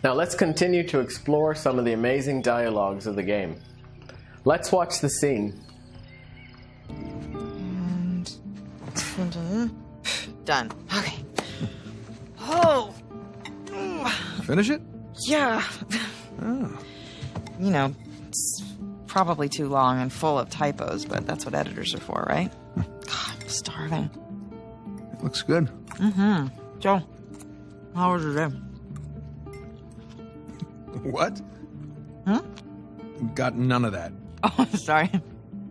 Now let's continue to explore some of the amazing dialogues of the game. Let's watch the scene. And done. Okay. Oh. Finish it? Yeah. Oh. You know, it's probably too long and full of typos, but that's what editors are for, right? God, I'm starving. It looks good. Mm-hmm. So, how was your day? What? Got none of that. Oh, sorry.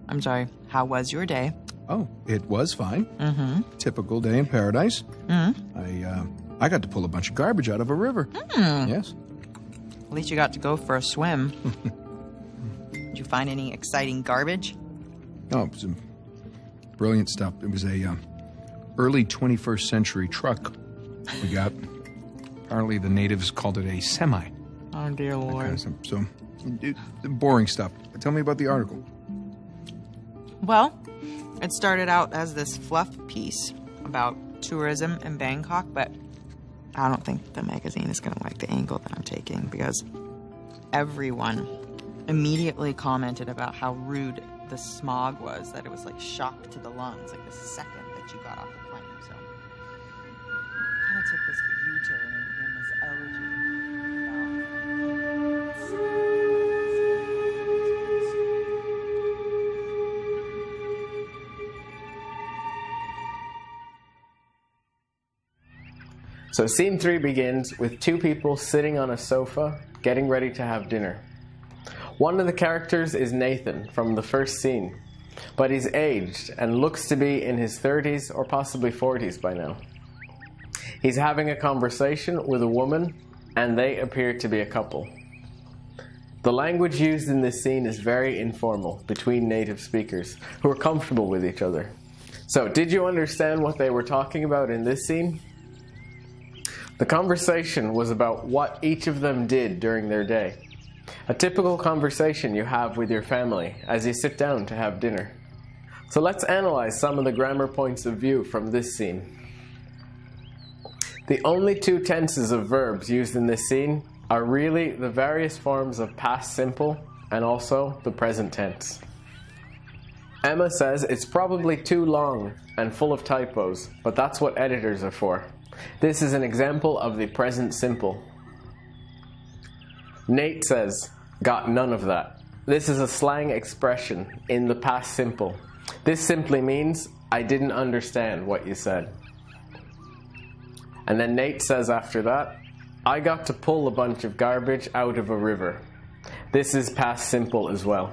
I'm sorry. How was your day? Oh, it was fine. Mm-hmm. Typical day in paradise. Mm-hmm. I got to pull a bunch of garbage out of a river. Yes. At least you got to go for a swim. Did you find any exciting garbage? Oh, it was some brilliant stuff. It was a early 21st century truck we got. Apparently the natives called it a semi. Oh, dear Lord. So, boring stuff. Tell me about the article. Well, it started out as this fluff piece about tourism in Bangkok, but I don't think the magazine is going to like the angle that I'm taking because everyone immediately commented about how rude the smog was, that it was like shock to the lungs, like the second that you got off the plane. So kind of took this U-turn and began this So scene 3 begins with two people sitting on a sofa, getting ready to have dinner. One of the characters is Nathan from the first scene, but he's aged and looks to be in his 30s or possibly 40s by now. He's having a conversation with a woman, and they appear to be a couple. The language used in this scene is very informal between native speakers who are comfortable with each other. So, did you understand what they were talking about in this scene? The conversation was about what each of them did during their day. A typical conversation you have with your family as you sit down to have dinner. So let's analyze some of the grammar points of view from this scene. The only two tenses of verbs used in this scene are really the various forms of past simple and also the present tense. Emma says it's probably too long and full of typos, but that's what editors are for. This is an example of the present simple. Nate says, got none of that. This is a slang expression in the past simple. This simply means, I didn't understand what you said. And then Nate says after that, I got to pull a bunch of garbage out of a river. This is past simple as well.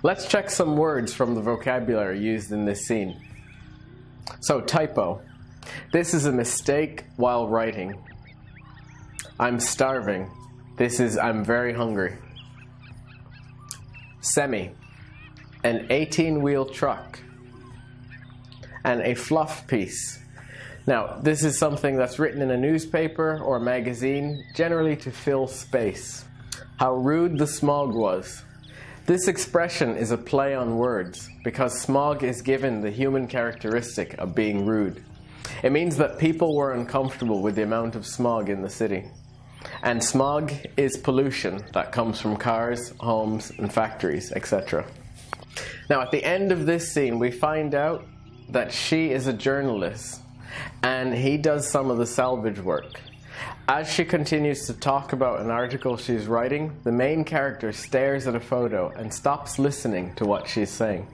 Let's check some words from the vocabulary used in this scene. So, typo. This is a mistake while writing. I'm starving. This is I'm very hungry. Semi. An 18-wheel truck. And a fluff piece. Now, this is something that's written in a newspaper or a magazine, generally to fill space. How rude the smog was. This expression is a play on words because smog is given the human characteristic of being rude. It means that people were uncomfortable with the amount of smog in the city. And smog is pollution that comes from cars, homes, and factories, etc. Now, at the end of this scene, we find out that she is a journalist, and he does some of the salvage work. As she continues to talk about an article she's writing, the main character stares at a photo and stops listening to what she's saying.